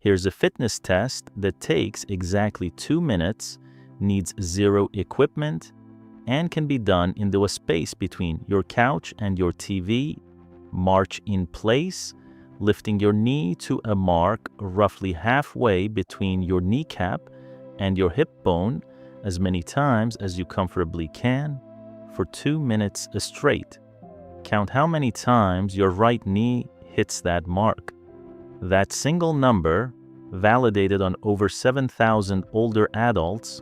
Here's a fitness test that takes exactly 2 minutes, needs zero equipment, and can be done into a space between your couch and your TV. March in place, lifting your knee to a mark roughly halfway between your kneecap and your hip bone as many times as you comfortably can for 2 minutes straight. Count how many times your right knee hits that mark. That single number, validated on over 7,000 older adults,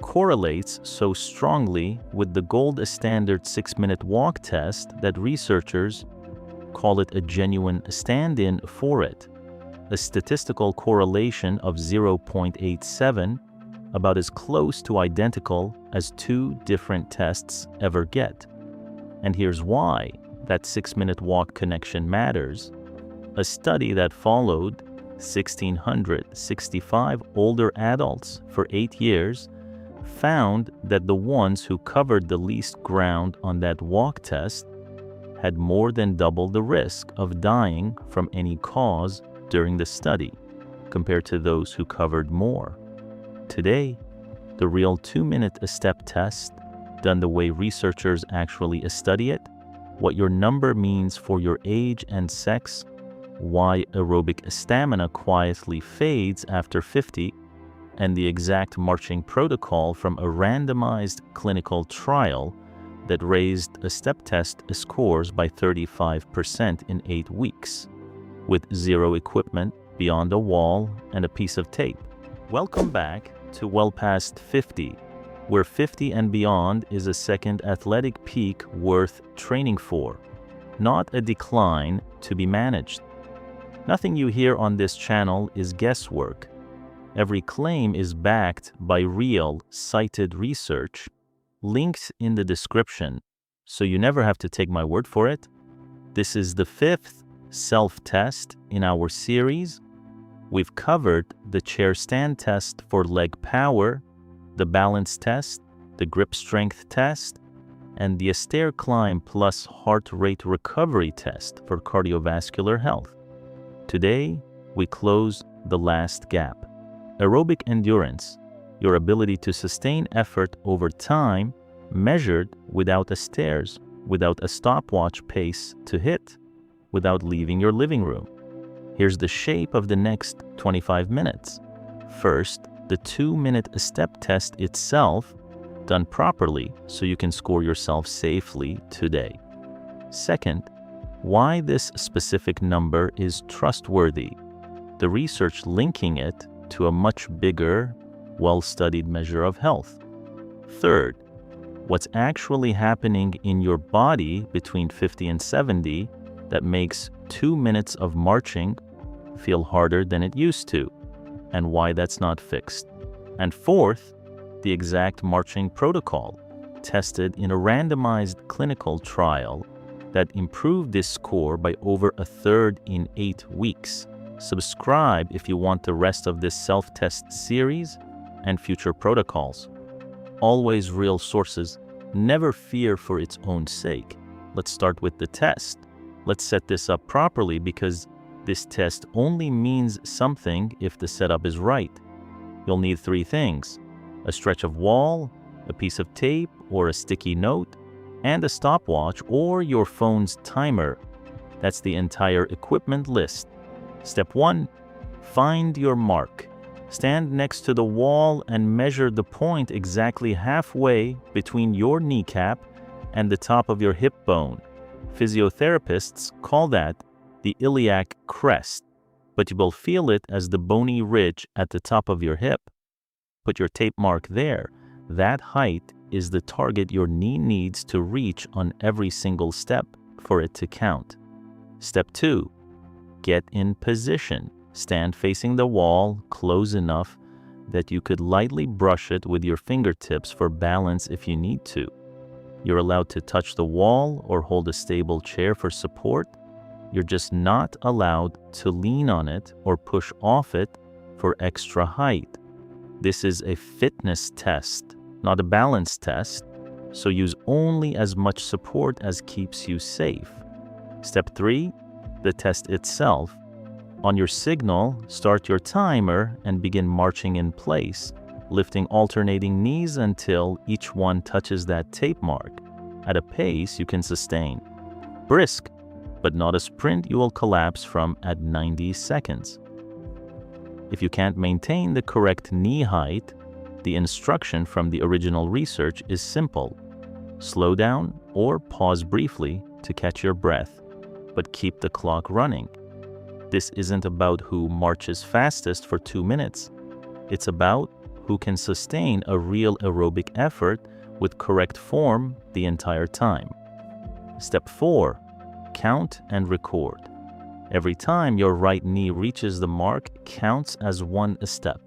correlates so strongly with the gold standard 6-minute walk test that researchers call it a genuine stand-in for it. A statistical correlation of 0.87, about as close to identical as 2 different tests ever get. And here's why that 6-minute walk connection matters. A study that followed 1,665 older adults for 8 years found that the ones who covered the least ground on that walk test had more than double the risk of dying from any cause during the study compared to those who covered more. Today, the real 2-minute step test, done the way researchers actually study it, what your number means for your age and sex, why aerobic stamina quietly fades after 50, and the exact marching protocol from a randomized clinical trial that raised a step test scores by 35% in 8 weeks, with zero equipment beyond a wall and a piece of tape. Welcome back to Well Past 50, where 50 and beyond is a second athletic peak worth training for, not a decline to be managed. Nothing you hear on this channel is guesswork. Every claim is backed by real, cited research, linked in the description, so you never have to take my word for it. This is the 5th self-test in our series. We've covered the chair stand test for leg power, the balance test, the grip strength test, and the stair climb plus heart rate recovery test for cardiovascular health. Today, we close the last gap. Aerobic endurance, your ability to sustain effort over time, measured without stairs, without a stopwatch pace to hit, without leaving your living room. Here's the shape of the next 25 minutes. First, the 2-minute step test itself, done properly so you can score yourself safely today. Second, why this specific number is trustworthy, the research linking it to a much bigger, well-studied measure of health. Third, what's actually happening in your body between 50 and 70 that makes 2 minutes of marching feel harder than it used to, and why that's not fixed. And fourth, the exact marching protocol tested in a randomized clinical trial that improved this score by over 1/3 in 8 weeks. Subscribe if you want the rest of this self-test series and future protocols. Always real sources, never fear for its own sake. Let's start with the test. Let's set this up properly because this test only means something if the setup is right. You'll need 3 things: a stretch of wall, a piece of tape or a sticky note, and a stopwatch or your phone's timer. That's the entire equipment list. Step 1, find your mark. Stand next to the wall and measure the point exactly halfway between your kneecap and the top of your hip bone. Physiotherapists call that the iliac crest, but you will feel it as the bony ridge at the top of your hip. Put your tape mark there. That height is the target your knee needs to reach on every single step for it to count. Step 2, get in position. Stand facing the wall close enough that you could lightly brush it with your fingertips for balance if you need to. You're allowed to touch the wall or hold a stable chair for support. You're just not allowed to lean on it or push off it for extra height. This is a fitness test, not a balance test, so use only as much support as keeps you safe. Step 3, the test itself. On your signal, start your timer and begin marching in place, lifting alternating knees until each one touches that tape mark at a pace you can sustain. Brisk, but not a sprint you will collapse from at 90 seconds. If you can't maintain the correct knee height, the instruction from the original research is simple. Slow down or pause briefly to catch your breath, but keep the clock running. This isn't about who marches fastest for 2 minutes. It's about who can sustain a real aerobic effort with correct form the entire time. Step 4. Count and record. Every time your right knee reaches the mark counts as one step.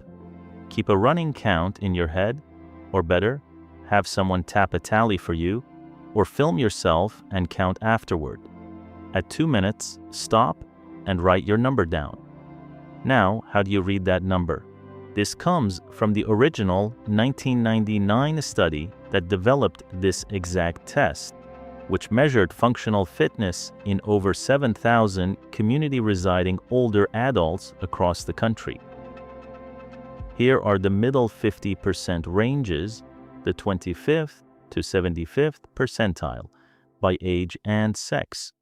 Keep a running count in your head, or better, have someone tap a tally for you, or film yourself and count afterward. At 2 minutes, stop and write your number down. Now, how do you read that number? This comes from the original 1999 study that developed this exact test, which measured functional fitness in over 7,000 community-residing older adults across the country. Here are the middle 50% ranges, the 25th to 75th percentile, by age and sex.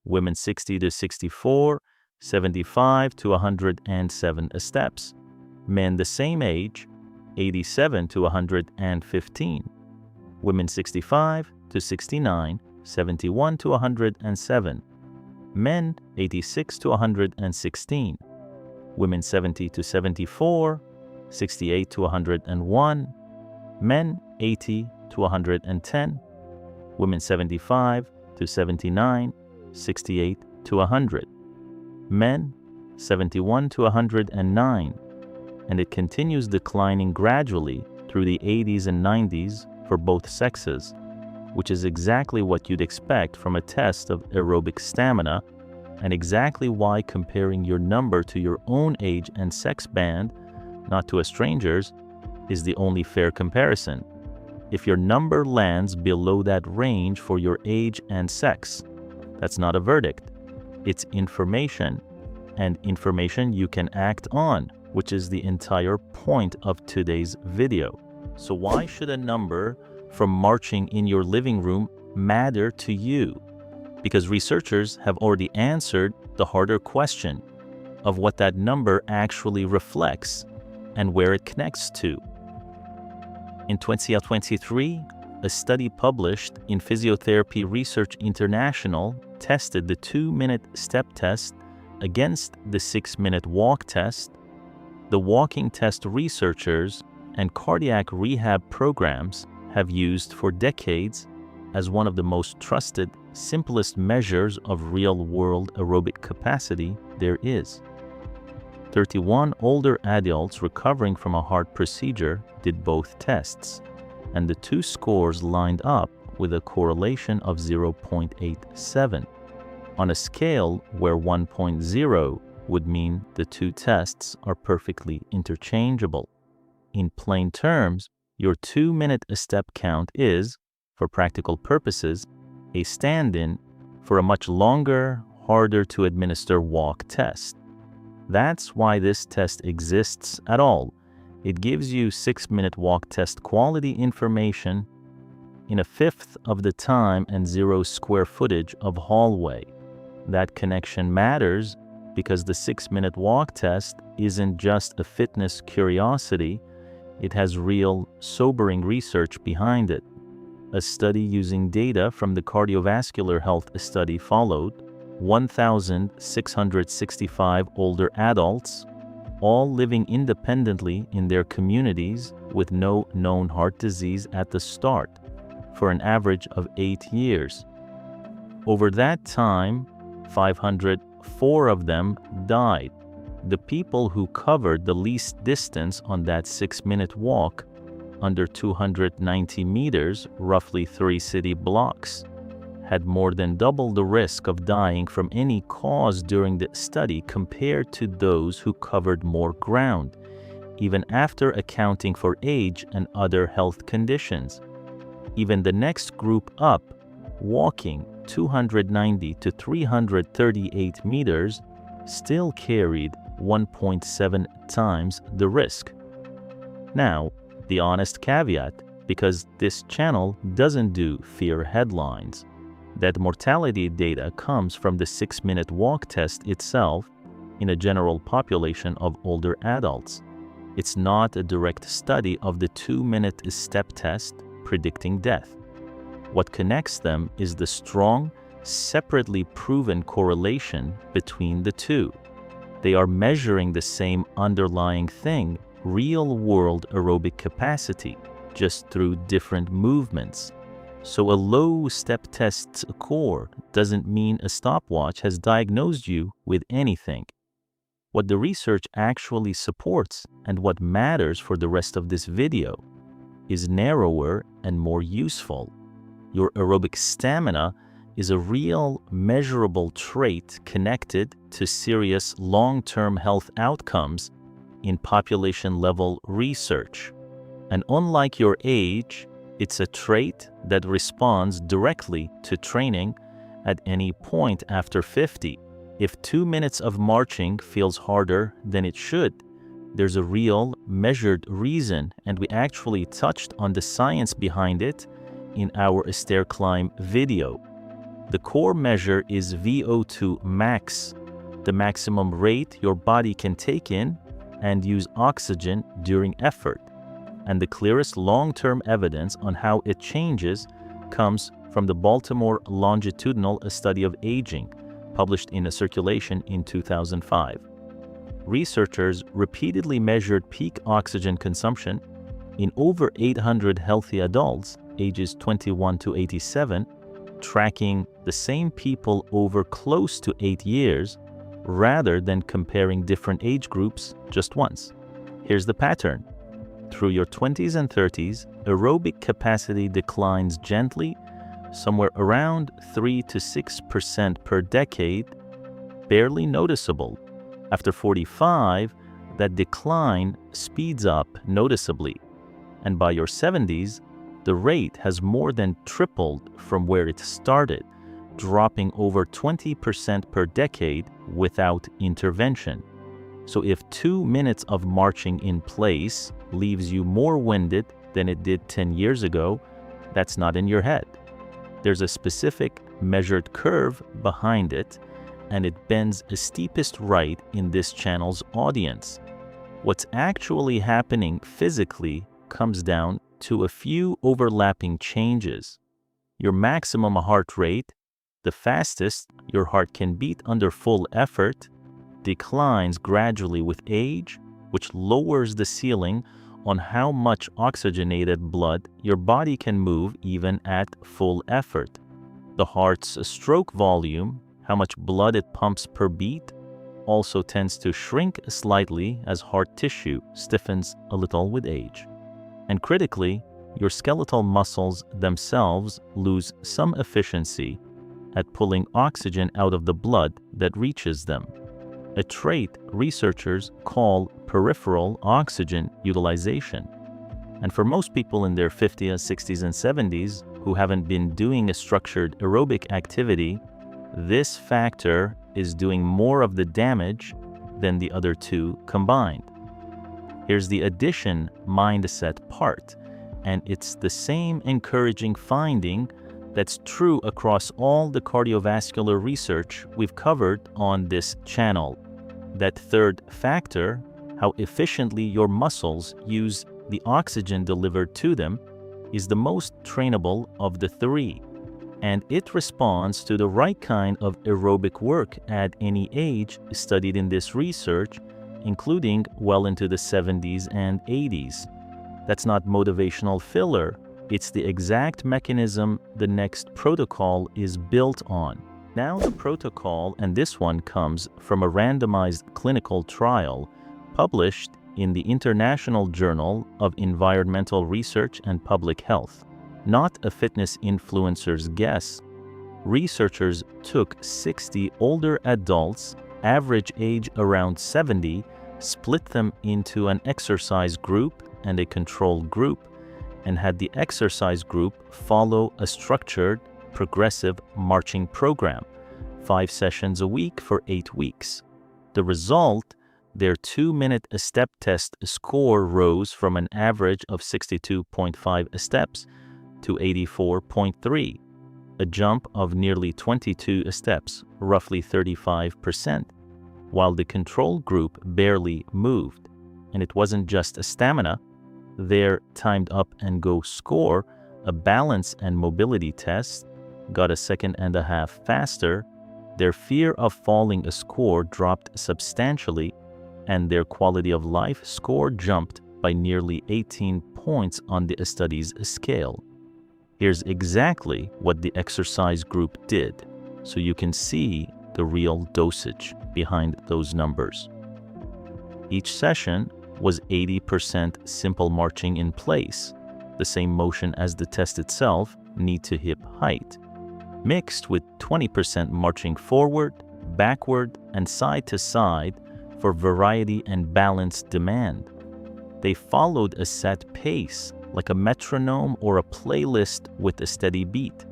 Women 60 to 64, 75 to 107 steps. Men the same age, 87 to 115. Women 65 to 69, 71 to 107. Men 86 to 116. Women 70 to 74, 68 to 101. Men 80 to 110. Women 75 to 79, 68 to 100. Men 71 to 109. And it continues declining gradually through the 80s and 90s for both sexes, which is exactly what you'd expect from a test of aerobic stamina, and exactly why comparing your number to your own age and sex band, not to a stranger's, is the only fair comparison. If your number lands below that range for your age and sex, that's not a verdict. It's information, and information you can act on, which is the entire point of today's video. So why should a number from marching in your living room matter to you? Because researchers have already answered the harder question of what that number actually reflects and where it connects to. In 2023, a study published in Physiotherapy Research International tested the 2-minute step test against the 6-minute walk test. The walking test researchers and cardiac rehab programs have used for decades as one of the most trusted, simplest measures of real-world aerobic capacity there is. 31 older adults recovering from a heart procedure did both tests, and the two scores lined up with a correlation of 0.87, on a scale where 1.0 would mean the two tests are perfectly interchangeable. In plain terms, your 2-minute step count is, for practical purposes, a stand-in for a much longer, harder to administer walk test. That's why this test exists at all. It gives you 6-minute walk test quality information in a fifth of the time and 0 square footage of hallway. That connection matters because the 6-minute walk test isn't just a fitness curiosity, it has real, sobering research behind it. A study using data from the cardiovascular health study followed 1,665 older adults, all living independently in their communities with no known heart disease at the start, for an average of 8 years. Over that time, 504 of them died. The people who covered the least distance on that 6-minute walk, under 290 meters, roughly 3 city blocks, had more than double the risk of dying from any cause during the study compared to those who covered more ground, even after accounting for age and other health conditions. Even the next group up, walking 290 to 338 meters, still carried 1.7 times the risk. Now, the honest caveat, because this channel doesn't do fear headlines, that mortality data comes from the 6-minute walk test itself in a general population of older adults. It's not a direct study of the 2-minute step test predicting death. What connects them is the strong, separately proven correlation between the two. They are measuring the same underlying thing, real-world aerobic capacity, just through different movements. So a low step test score doesn't mean a stopwatch has diagnosed you with anything. What the research actually supports and what matters for the rest of this video is narrower and more useful. Your aerobic stamina is a real, measurable trait connected to serious long-term health outcomes in population-level research. And unlike your age, it's a trait that responds directly to training at any point after 50. If 2 minutes of marching feels harder than it should, there's a real, measured reason, and we actually touched on the science behind it in our stair climb video. The core measure is VO2 max, the maximum rate your body can take in and use oxygen during effort. And the clearest long-term evidence on how it changes comes from the Baltimore Longitudinal Study of Aging, published in a Circulation in 2005. Researchers repeatedly measured peak oxygen consumption in over 800 healthy adults ages 21 to 87, tracking the same people over close to 8 years, rather than comparing different age groups just once. Here's the pattern. Through your 20s and 30s, aerobic capacity declines gently, somewhere around 3 to 6% per decade, barely noticeable. After 45, that decline speeds up noticeably. And by your 70s, the rate has more than tripled from where it started, dropping over 20% per decade without intervention. So if 2 minutes of marching in place leaves you more winded than it did 10 years ago, that's not in your head. There's a specific measured curve behind it, and it bends the steepest right in this channel's audience. What's actually happening physically comes down to a few overlapping changes. Your maximum heart rate, the fastest your heart can beat under full effort, declines gradually with age, which lowers the ceiling on how much oxygenated blood your body can move even at full effort. The heart's stroke volume, how much blood it pumps per beat, also tends to shrink slightly as heart tissue stiffens a little with age. And critically, your skeletal muscles themselves lose some efficiency at pulling oxygen out of the blood that reaches them, a trait researchers call peripheral oxygen utilization. And for most people in their 50s, 60s, and 70s who haven't been doing a structured aerobic activity, this factor is doing more of the damage than the other two combined. Here's the addition mindset part, and it's the same encouraging finding that's true across all the cardiovascular research we've covered on this channel. That third factor, how efficiently your muscles use the oxygen delivered to them, is the most trainable of the three, and it responds to the right kind of aerobic work at any age studied in this research, including well into the 70s and 80s. That's not motivational filler, it's the exact mechanism the next protocol is built on. Now the protocol, and this one comes from a randomized clinical trial published in the International Journal of Environmental Research and Public Health. Not a fitness influencer's guess. Researchers took 60 older adults, average age around 70, split them into an exercise group and a control group, and had the exercise group follow a structured, progressive marching program, 5 sessions a week for 8 weeks. The result, their 2-minute step test score rose from an average of 62.5 steps to 84.3, a jump of nearly 22 steps, roughly 35%, while the control group barely moved. And it wasn't just stamina. Their timed up and go score, a balance and mobility test, got a 1.5 seconds faster. Their fear of falling a score dropped substantially, and their quality of life score jumped by nearly 18 points on the study's scale. Here's exactly what the exercise group did, so you can see the real dosage behind those numbers. Each session was 80% simple marching in place, the same motion as the test itself, knee to hip height, mixed with 20% marching forward, backward, and side to side for variety and balance demand. They followed a set pace, like a metronome or a playlist with a steady beat,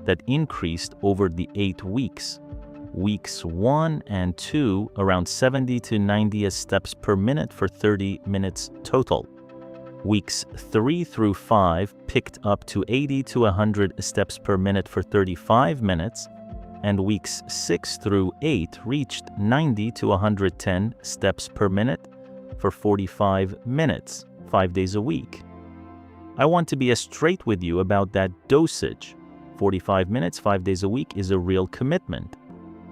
that increased over the 8 weeks. Weeks 1 and 2, around 70 to 90 steps per minute for 30 minutes total. Weeks 3 through 5 picked up to 80 to 100 steps per minute for 35 minutes, and weeks 6 through 8 reached 90 to 110 steps per minute for 45 minutes, 5 days a week. I want to be straight with you about that dosage. 45 minutes, 5 days a week is a real commitment,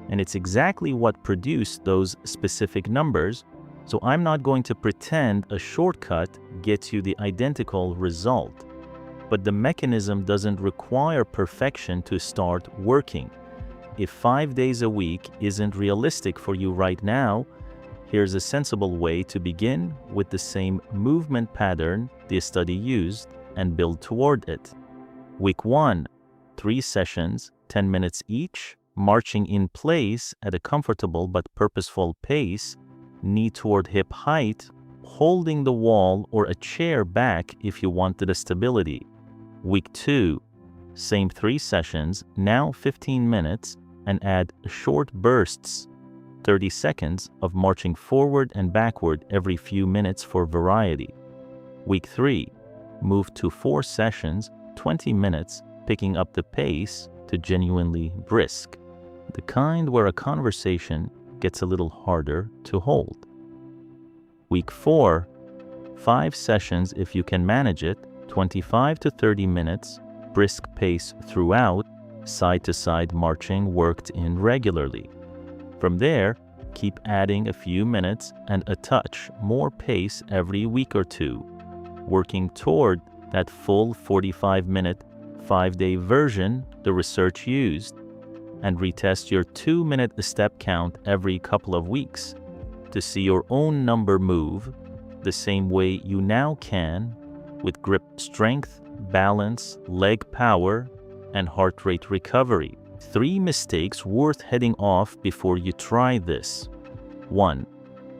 and it's exactly what produced those specific numbers, so I'm not going to pretend a shortcut gets you the identical result. But the mechanism doesn't require perfection to start working. If 5 days a week isn't realistic for you right now, here's a sensible way to begin with the same movement pattern the study used and build toward it. Week 1, 3 sessions, 10 minutes each, marching in place at a comfortable but purposeful pace, knee toward hip height, holding the wall or a chair back if you wanted a stability. Week 2, same 3 sessions, now 15 minutes, and add short bursts, 30 seconds of marching forward and backward every few minutes for variety. Week 3, move to 4 sessions, 20 minutes, picking up the pace to genuinely brisk, the kind where a conversation gets a little harder to hold. Week 4, 5 sessions if you can manage it, 25 to 30 minutes, brisk pace throughout, side-to-side marching worked in regularly. From there, keep adding a few minutes and a touch more pace every week or two, working toward that full 45-minute, 5-day version the research used, and retest your 2-minute step count every couple of weeks to see your own number move the same way you now can with grip strength, balance, leg power, and heart rate recovery. 3 mistakes worth heading off before you try this. 1.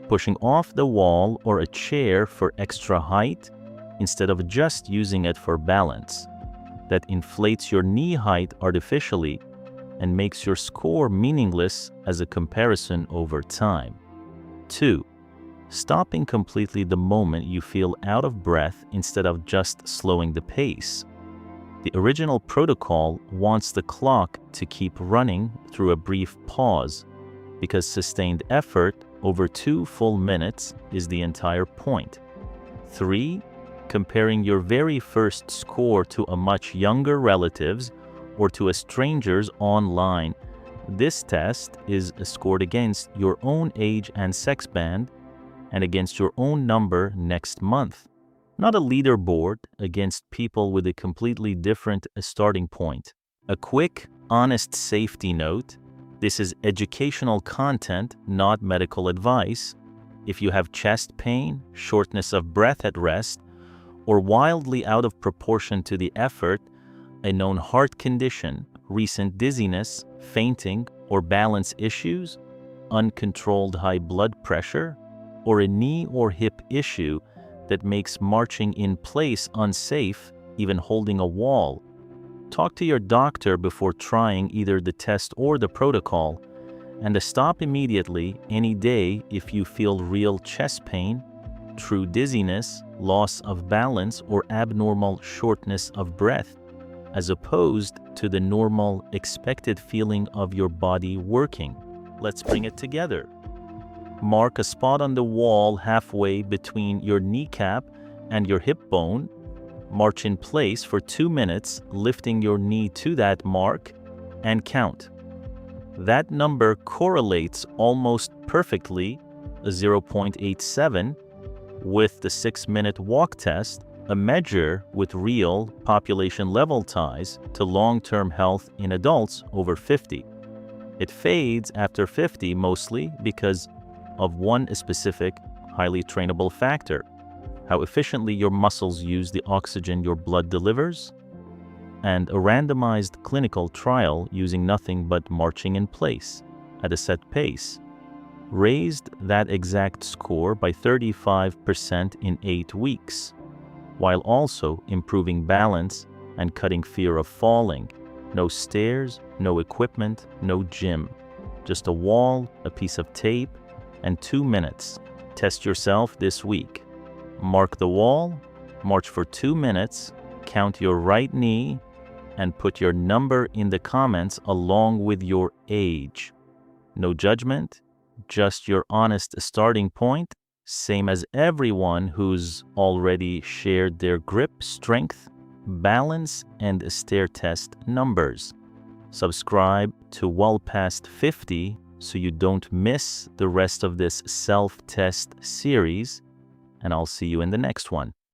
Pushing off the wall or a chair for extra height instead of just using it for balance. That inflates your knee height artificially and makes your score meaningless as a comparison over time. 2. Stopping completely the moment you feel out of breath instead of just slowing the pace. The original protocol wants the clock to keep running through a brief pause, because sustained effort over 2 full minutes is the entire point. 3. Comparing your very first score to a much younger relative's or to a stranger's online. This test is scored against your own age and sex band and against your own number next month, not a leaderboard against people with a completely different starting point. A quick, honest safety note: this is educational content, not medical advice. If you have chest pain, shortness of breath at rest, or wildly out of proportion to the effort, a known heart condition, recent dizziness, fainting, or balance issues, uncontrolled high blood pressure, or a knee or hip issue that makes marching in place unsafe, even holding a wall, talk to your doctor before trying either the test or the protocol, and stop immediately any day if you feel real chest pain, true dizziness, loss of balance, or abnormal shortness of breath, as opposed to the normal expected feeling of your body working. Let's bring it together. Mark a spot on the wall halfway between your kneecap and your hip bone. March in place for 2 minutes, lifting your knee to that mark, and count. That number correlates almost perfectly, 0.87, with the 6-minute walk test, a measure with real population-level ties to long-term health in adults over 50. It fades after 50 mostly because of one specific, highly trainable factor: how efficiently your muscles use the oxygen your blood delivers, and a randomized clinical trial using nothing but marching in place at a set pace raised that exact score by 35% in 8 weeks, while also improving balance and cutting fear of falling. No stairs, no equipment, no gym. Just a wall, a piece of tape, and 2 minutes. Test yourself this week. Mark the wall, march for 2 minutes, count your right knee, and put your number in the comments along with your age. No judgment, just your honest starting point, same as everyone who's already shared their grip strength, balance, and stair test numbers. Subscribe to Well Past 50 so you don't miss the rest of this self-test series, and I'll see you in the next one.